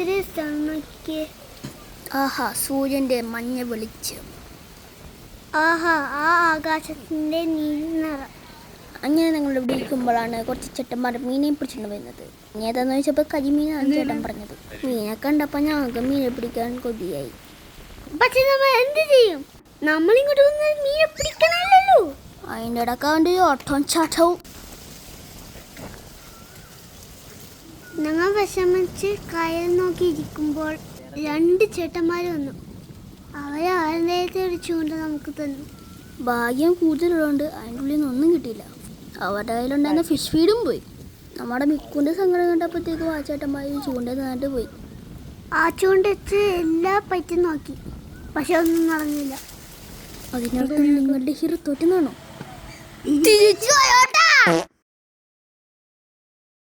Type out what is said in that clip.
എന്തൊരു നോക്കിയേ. ആഹാ, സൂര്യൻ്റെ മഞ്ഞ വെളിച്ചം. ആഹാ, ആ ആകാശത്തിൻ്റെ നീലനിറം. അങ്ങനെ ഞങ്ങൾ ഇവിടെ ഇരിക്കുമ്പോഴാണ് കുറച്ച് ചേട്ടന്മാർ മീനെ പിടിച്ചിട്ട് വരുന്നത്. ഇനി ഏതാന്ന് ചോദിച്ചപ്പോൾ കരിമീനാണ് ചേട്ടൻ പറഞ്ഞത്. മീനെ കണ്ടപ്പോൾ ഞങ്ങൾക്ക് മീനെ പിടിക്കാൻ കൊതിയായി. പക്ഷെ നമ്മൾ എന്ത് ചെയ്യും? നമ്മളിങ്ങോട്ട് വന്ന് മീനെ പിടിക്കണമല്ലോ. അതിൻ്റെ ഇടക്കാണ്ട് ഓട്ടവും ചാട്ടവും. ഞങ്ങൾ വിഷമിച്ച് കയൽ നോക്കിയിരിക്കുമ്പോൾ 2 ചേട്ടന്മാർ വന്നു. അവരെ ആരുന്നേരത്തെ ഒരു ചൂണ്ട നമുക്ക് തന്നു. ഭാഗ്യം കൂടുതലുള്ളതുകൊണ്ട് അതിൻ്റെ ഉള്ളിൽ നിന്നൊന്നും കിട്ടിയില്ല. അവരുടെ കയ്യിലുണ്ടായിരുന്ന ഫിഷ് ഫീഡും പോയി. നമ്മുടെ മിക്കുൻ്റെ സങ്കടം കണ്ടപ്പോഴത്തേക്കും ആ ചേട്ടന്മാർ ചൂണ്ട നിന്നിട്ട് പോയി. ആ ചൂണ്ട വെച്ച് എല്ലാ പറ്റും നോക്കി, പക്ഷെ ഒന്നും നടന്നില്ല. അതിനർത്ഥം നിങ്ങളുടെ ഹീറോ തോറ്റെന്നാണോ? തിരിച്ചു